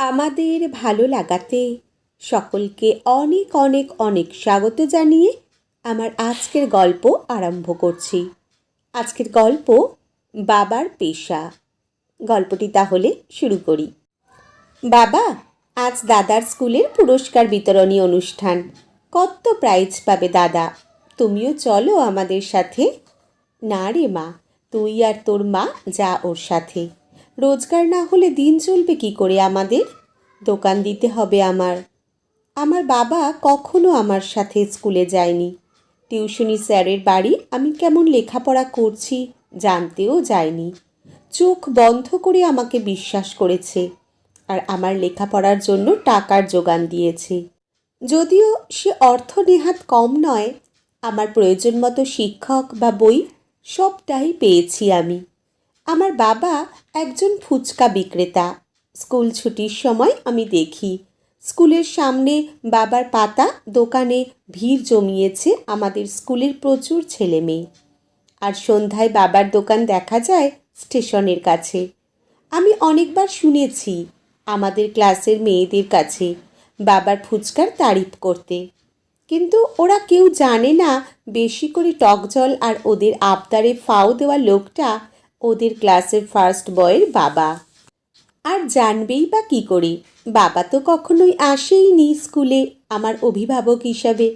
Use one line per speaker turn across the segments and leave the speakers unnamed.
আমাদের ভালো লাগাতে সকলকে অনেক অনেক অনেক স্বাগত জানিয়ে আমার আজকের গল্প আরম্ভ করছি। আজকের গল্প বাবার পেশা। গল্পটি তাহলে শুরু করি। বাবা, আজ দাদার স্কুলের পুরস্কার বিতরণী অনুষ্ঠান। কত প্রাইজ পাবে দাদা, তুমিও চলো আমাদের সাথে। না রে মা, তুই আর তোর মা যা ওর সাথে। রোজগার না হলে দিন চলবে কি করে আমাদের? দোকান দিতে হবে আমার। আমার বাবা কখনো আমার সাথে স্কুলে যায়নি। টিউশনি স্যারের বাড়ি আমি কেমন লেখাপড়া করছি জানতেও যায়নি। চোখ বন্ধ করে আমাকে বিশ্বাস করেছে আর আমার লেখাপড়ার জন্য টাকার যোগান দিয়েছে। যদিও সে অর্থ নেহাত কম নয়, আমার প্রয়োজন মতো শিক্ষক বা বই সবটাই পেয়েছি আমি। আমার বাবা একজন ফুচকা বিক্রেতা। স্কুল ছুটির সময় আমি দেখি স্কুলের সামনে বাবার পাতা দোকানে ভিড় জমিয়েছে আমাদের স্কুলের প্রচুর ছেলে মেয়ে। আর সন্ধ্যায় বাবার দোকান দেখা যায় স্টেশনের কাছে। আমি অনেকবার শুনেছি আমাদের ক্লাসের মেয়েদের কাছে বাবার ফুচকার তারিফ করতে, কিন্তু ওরা কেউ জানে না বেশি করে টক জল আর ওদের আবদারে ফাও দেওয়া লোকটা ওদের ক্লাসের ফার্স্ট বয়ের বাবা। আর জানবেই বা কী করে, বাবা তো কখনোই আসেইনি স্কুলে আমার অভিভাবক হিসাবে।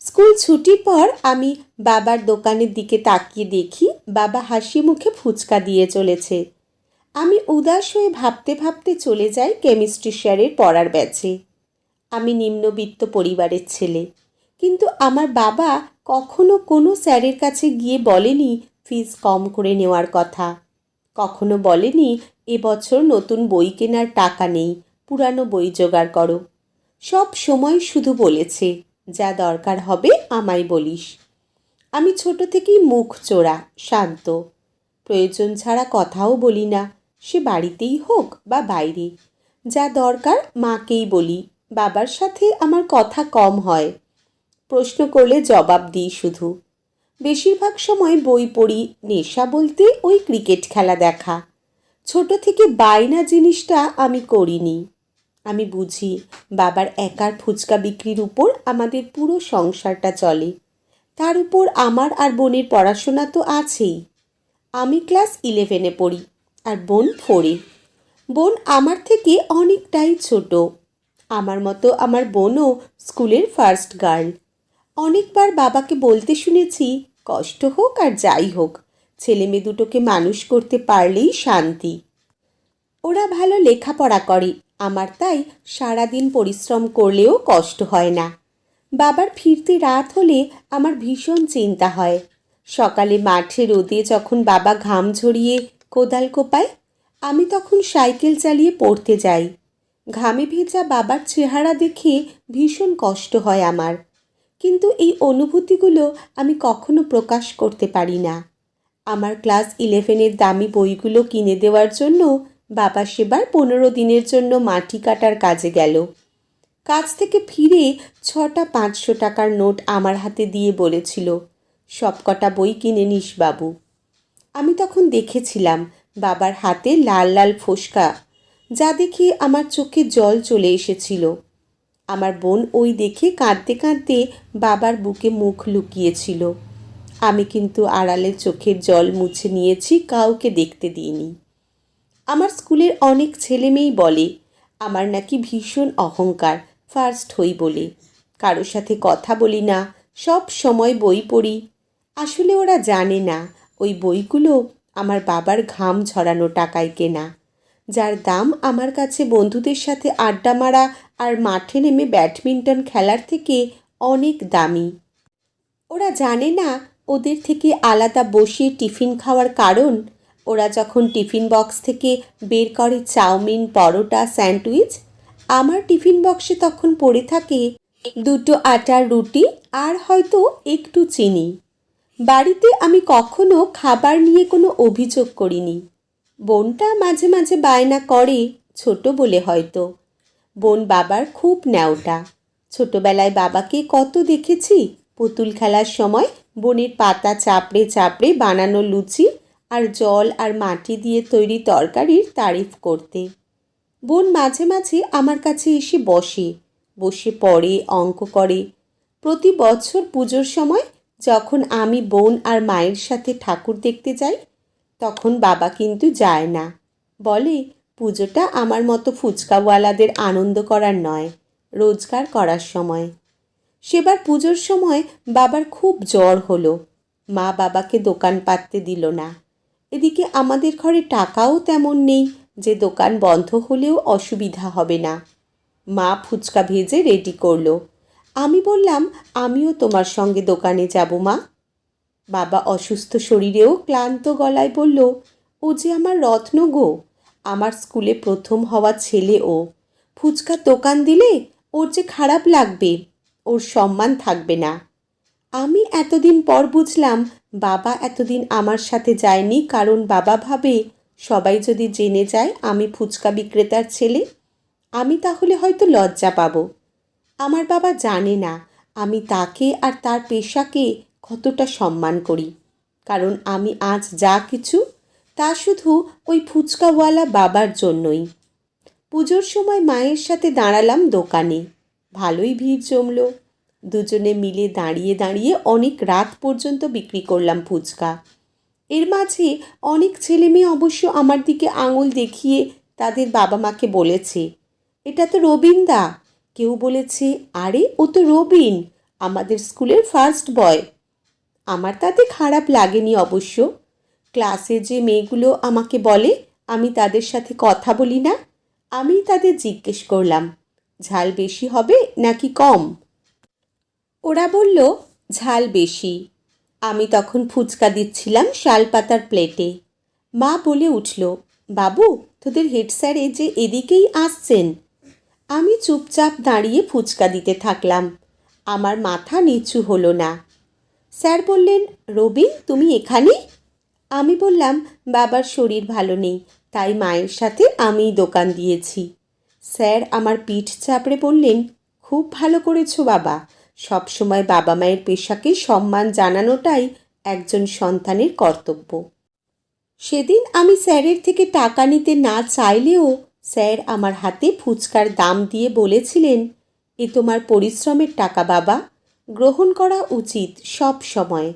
স্কুল ছুটির পর আমি বাবার দোকানের দিকে তাকিয়ে দেখি বাবা হাসি মুখে ফুচকা দিয়ে চলেছে। আমি উদাস হয়ে ভাবতে ভাবতে চলে যাই কেমিস্ট্রি স্যারের পড়ার ব্যাচে। আমি নিম্নবিত্ত পরিবারের ছেলে, কিন্তু আমার বাবা কখনো কোনো স্যারের কাছে গিয়ে বলেনি ফিস কম করে নেওয়ার কথা। কখনো বলেনি এবছর নতুন বই কেনার টাকা নেই, পুরানো বই জোগাড় করো। সব সময় শুধু বলেছে যা দরকার হবে আমায় বলিস। আমি ছোট থেকেই মুখ চোরা, শান্ত, প্রয়োজন ছাড়া কথাও বলি না, সে বাড়িতেই হোক বা বাইরে। যা দরকার মাকেই বলি, বাবার সাথে আমার কথা কম হয়। প্রশ্ন করলে জবাব দিই শুধু। বেশিরভাগ সময় বই পড়ি, নেশা বলতে ওই ক্রিকেট খেলা দেখা। ছোট থেকে বায়না জিনিসটা আমি করিনি। আমি বুঝি বাবার একার ফুচকা বিক্রির উপর আমাদের পুরো সংসারটা চলে। তার উপর আমার আর বোনের পড়াশোনা তো আছেই। আমি ক্লাস 11-এ পড়ি আর বোন 4-এ। বোন আমার থেকে অনেকটাই ছোট। আমার মতো আমার বোনও স্কুলের ফার্স্ট গার্ল। অনেকবার বাবাকে বলতে শুনেছি কষ্ট হোক আর যাই হোক, ছেলে মেয়ে দুটোকে মানুষ করতে পারলেই শান্তি। ওরা ভালো লেখাপড়া করে, আমার তাই সারাদিন পরিশ্রম করলেও কষ্ট হয় না। বাবার ফিরতে রাত হলে আমার ভীষণ চিন্তা হয়। সকালে মাঠে রোদে যখন বাবা ঘাম ঝরিয়ে কোদাল কোপায়, আমি তখন সাইকেল চালিয়ে পড়তে যাই। ঘামে ভেজা বাবার চেহারা দেখে ভীষণ কষ্ট হয় আমার, কিন্তু এই অনুভূতিগুলো আমি কখনো প্রকাশ করতে পারি না। আমার ক্লাস 11-এর দামি বইগুলো কিনে দেওয়ার জন্য বাবা সেবার 15 দিনের জন্য মাটি কাটার কাজে গেল। কাজ থেকে ফিরে 6টা 500 টাকার নোট আমার হাতে দিয়ে বলেছিল, সব কটা বই কিনে নিস বাবু। আমি তখন দেখেছিলাম বাবার হাতে লাল লাল ফোসকা, যা দেখে আমার চোখে জল চলে এসেছিল। আমার বোন ওই দেখে কাঁদতে কাঁদতে বাবার বুকে মুখ লুকিয়েছিল। আমি কিন্তু আড়ালে চোখের জল মুছে নিয়েছি, কাউকে দেখতে দিইনি। আমার স্কুলের অনেক ছেলেমেয়েই বলে আমার নাকি ভীষণ অহংকার, ফার্স্ট হই বলে। কারোর সাথে কথা বলি না, সব সময় বই পড়ি। আসলে ওরা জানে না ওই বইগুলো আমার বাবার ঘাম ঝরানো টাকায় কেনা, যার দাম আমার কাছে বন্ধুদের সাথে আড্ডা মারা আর মাঠে নেমে ব্যাডমিন্টন খেলার থেকে অনেক দামি। ওরা জানে না ওদের থেকে আলাদা বসে টিফিন খাওয়ার কারণ, ওরা যখন টিফিন বক্স থেকে বের করে চাউমিন, পরোটা, স্যান্ডউইচ, আমার টিফিন বক্সে তখন পড়ে থাকে 2টো আটার রুটি আর হয়তো একটু চিনি। বাড়িতে আমি কখনো খাবার নিয়ে কোনো অভিযোগ করিনি। বোনটা মাঝে মাঝে বায়না করে, ছোট বলে হয়তো। বোন বাবার খুব ন্যাওটা। ছোটবেলায় বাবাকে কত দেখেছি পুতুল খেলার সময় বোনের পাতা চাপড়ে চাপড়ে বানানো লুচি আর জল আর মাটি দিয়ে তৈরি তরকারির তারিফ করতে। বোন মাঝে মাঝে আমার কাছে এসে বসে, বসে পড়ে, অঙ্ক করে। প্রতি বছর পুজোর সময় যখন আমি বোন আর মায়ের সাথে ঠাকুর দেখতে যাই, তখন বাবা কিন্তু যায় না। বলে পুজোটা আমার মতো ফুচকাওয়ালাদের আনন্দ করার নয়, রোজগার করার সময়। সেবার পুজোর সময় বাবার খুব জ্বর হলো। মা বাবাকে দোকান পাততে দিল না। এদিকে আমাদের ঘরে টাকাও তেমন নেই যে দোকান বন্ধ হলেও অসুবিধা হবে না। মা ফুচকা ভেজে রেডি করলো। আমি বললাম, আমিও তোমার সঙ্গে দোকানে যাব মা। বাবা অসুস্থ শরীরেও ক্লান্ত গলায় বলল, ও যে আমার রত্ন গো, আমার স্কুলে প্রথম হওয়া ছেলে ও। ফুচকার দোকান দিলে ওর যে খারাপ লাগবে, ওর সম্মান থাকবে না। আমি এতদিন পর বুঝলাম বাবা এতদিন আমার সাথে যায়নি, কারণ বাবা ভাবে সবাই যদি জেনে যায় আমি ফুচকা বিক্রেতার ছেলে, আমি তাহলে হয়তো লজ্জা পাব। আমার বাবা জানে না আমি তাকে আর তার পেশাকে কতটা সম্মান করি, কারণ আমি আজ যা কিছু তা শুধু ওই ফুচকাওয়ালা বাবার জন্যই। পুজোর সময় মায়ের সাথে দাঁড়ালাম দোকানে। ভালোই ভিড় জমল। দুজনে মিলে দাঁড়িয়ে দাঁড়িয়ে অনেক রাত পর্যন্ত বিক্রি করলাম ফুচকা। এর মাঝে অনেক ছেলেমেয়ে অবশ্য আমার দিকে আঙুল দেখিয়ে তাদের বাবা মাকে বলেছে, এটা তো রবিনদা। কেউ বলেছে, আরে ও তো রবিন, আমাদের স্কুলের ফার্স্ট বয়। আমার তাতে খারাপ লাগেনি অবশ্য। ক্লাসে যে মেয়েগুলো আমাকে বলে আমি তাদের সাথে কথা বলি না, আমি তাদের জিজ্ঞেস করলাম, ঝাল বেশি হবে নাকি কম? ওরা বলল, ঝাল বেশি। আমি তখন ফুচকা দিচ্ছিলাম শালপাতার প্লেটে। মা বলে উঠল, বাবু, তোদের হেড স্যারে যে এদিকেই আসছেন। আমি চুপচাপ দাঁড়িয়ে ফুচকা দিতে থাকলাম। আমার মাথা নিচু হলো না। স্যার বললেন, রবিন তুমি এখানে? আমি বললাম, বাবার শরীর ভালো নেই, তাই মায়ের সাথে আমিই দোকান দিয়েছি। স্যার আমার পিঠ চাপড়ে বললেন, খুব ভালো করেছো বাবা, সবসময় বাবা মায়ের পেশাকে সম্মান জানানোটাই একজন সন্তানের কর্তব্য। সেদিন আমি স্যারের থেকে টাকা নিতে না চাইলেও স্যার আমার হাতে ফুচকার দাম দিয়ে বলেছিলেন, এ তোমার পরিশ্রমের টাকা বাবা, গ্রহণ করা উচিত সব সময়।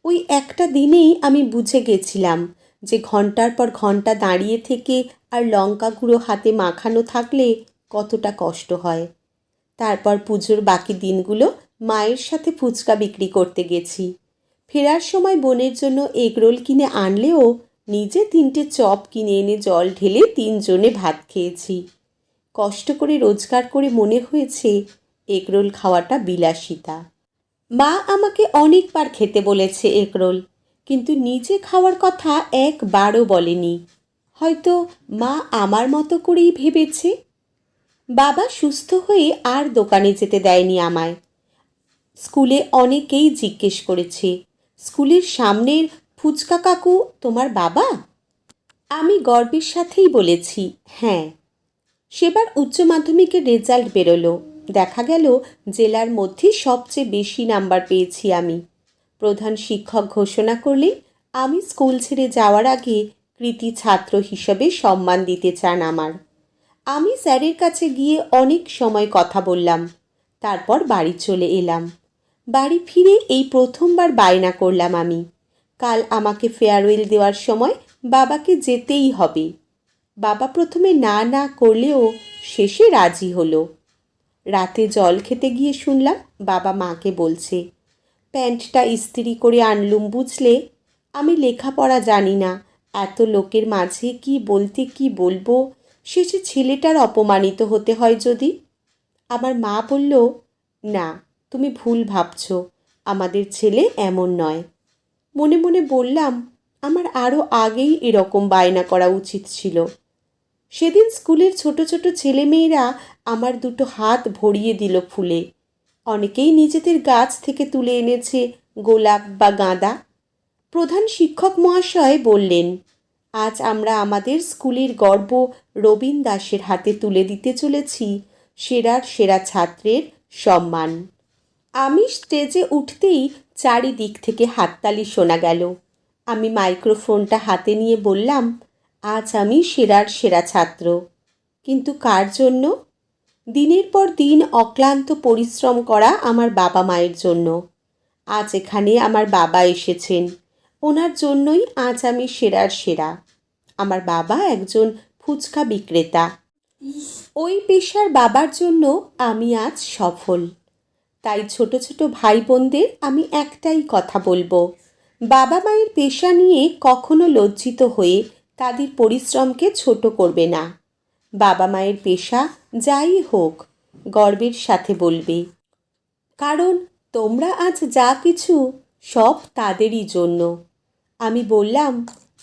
ওই একটা দিনেই আমি বুঝে গেছিলাম যে ঘন্টার পর ঘন্টা দাঁড়িয়ে থেকে আর লঙ্কা গুঁড়ো হাতে মাখানো থাকলে কতটা কষ্ট হয়। তারপর পুজোর বাকি দিনগুলো মায়ের সাথে ফুচকা বিক্রি করতে গেছি। ফেরার সময় বোনের জন্য এগরোল কিনে আনলেও নিজে 3টে চপ কিনে এনে জল ঢেলে 3জনে ভাত খেয়েছি। কষ্ট করে রোজগার করে মনে হয়েছে এগরোল খাওয়াটা বিলাসিতা। মা আমাকে অনেকবার খেতে বলেছে এগরোল, কিন্তু নিজে খাওয়ার কথা একবারও বলেনি। হয়তো মা আমার মতো করেই ভেবেছে। বাবা সুস্থ হয়ে আর দোকানে যেতে দেয়নি আমায়। স্কুলে অনেকেই জিজ্ঞেস করেছে, স্কুলের সামনের ফুচকা কাকু তোমার বাবা? আমি গর্বের সাথেই বলেছি, হ্যাঁ। সেবার উচ্চ মাধ্যমিকের রেজাল্ট বেরোলো। দেখা গেল জেলার মধ্যে সবচেয়ে বেশি নাম্বার পেয়েছি আমি। প্রধান শিক্ষক ঘোষণা করলেন আমি স্কুল ছেড়ে যাওয়ার আগে কৃতী ছাত্র হিসেবে সম্মান দিতে চান আমার। আমি স্যারের কাছে গিয়ে অনেক সময় কথা বললাম। তারপর বাড়ি চলে এলাম। বাড়ি ফিরে এই প্রথমবার বায়না করলাম আমি, কাল আমাকে ফেয়ারওয়েল দেওয়ার সময় বাবাকে যেতেই হবে। বাবা প্রথমে না না করলেও শেষে রাজি হলো। রাতে জল খেতে গিয়ে শুনলাম বাবা মাকে বলছে, প্যান্টটা ইস্ত্রি করে আনলুম বুঝলে, আমি লেখাপড়া জানি না, এত লোকের মাঝে কি বলতে কি বলবো, শেষে ছেলেটার অপমানিত হতে হয় যদি। আমার মা বলল, না তুমি ভুল ভাবছ, আমাদের ছেলে এমন নয়। মনে মনে বললাম, আমার আরও আগেই এরকম বায়না করা উচিত ছিল। সেদিন স্কুলের ছোট ছোট ছেলেমেয়েরা আমার 2টো হাত ভরিয়ে দিল ফুলে। অনেকেই নিজেদের গাছ থেকে তুলে এনেছে গোলাপ বা গাঁদা। প্রধান শিক্ষক মহাশয় বললেন, আজ আমরা আমাদের স্কুলের গর্ব রবীন দাসের হাতে তুলে দিতে চলেছি সেরার সেরা ছাত্রের সম্মান। আমি স্টেজে উঠতেই চারিদিক থেকে হাততালি শোনা গেল। আমি মাইক্রোফোনটা হাতে নিয়ে বললাম, আজ আমি সেরার সেরা ছাত্র। কিন্তু কার জন্য? দিনের পর দিন অক্লান্ত পরিশ্রম করা আমার বাবা মায়ের জন্য। আজ এখানে আমার বাবা এসেছেন, ওনার জন্যই আজ আমি সেরার সেরা। আমার বাবা একজন ফুচকা বিক্রেতা। ওই পেশার বাবার জন্য আমি আজ সফল। তাই ছোট ছোট ভাই বোনদের আমি একটাই কথা বলবো, বাবা মায়ের পেশা নিয়ে কখনো লজ্জিত হয়ে তাদের পরিশ্রমকে ছোট করবে না। বাবা মায়ের পেশা যাই হোক, গর্বের সাথে বলবে, কারণ তোমরা আজ যা কিছু সব তাদেরই জন্য। আমি বললাম,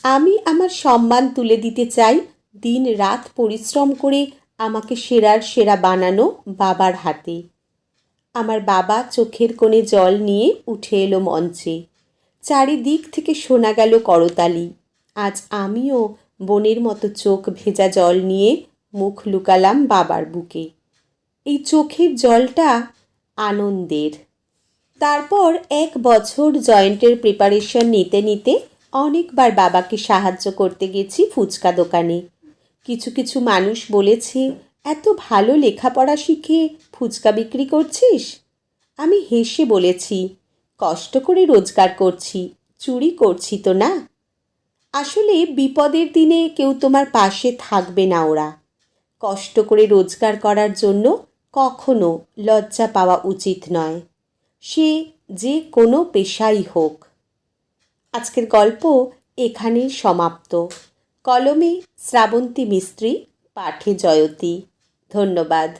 আমি আমার সম্মান তুলে দিতে চাই দিন রাত পরিশ্রম করে আমাকে সেরার সেরা বানানো বাবার হাতে। আমার বাবা চোখের কোণে জল নিয়ে উঠে এলো মঞ্চে। চারিদিক থেকে শোনা গেল করতালি। আজ আমিও বোনের মতো চোখ ভেজা জল নিয়ে মুখ লুকালাম বাবার বুকে। এই চোখের জলটা আনন্দের। তারপর 1 বছর জয়েন্টের প্রিপারেশন নিতে নিতে অনেকবার বাবাকে সাহায্য করতে গেছি ফুচকা দোকানে। কিছু কিছু মানুষ বলেছে, এত ভালো লেখাপড়া শিখে ফুচকা বিক্রি করছিস? আমি হেসে বলেছি, কষ্ট করে রোজগার করছি, চুরি করছি তো না। আসলে বিপদের দিনে কেউ তোমার পাশে থাকবে না। ওরা কষ্ট করে রোজগার করার জন্য কখনো লজ্জা পাওয়া উচিত নয়, সে যে কোনো পেশাই হোক। আজকের গল্প এখানেই সমাপ্ত। কলমে শ্রাবন্তী মিস্ত্রি, পাঠে জয়তী। ধন্যবাদ।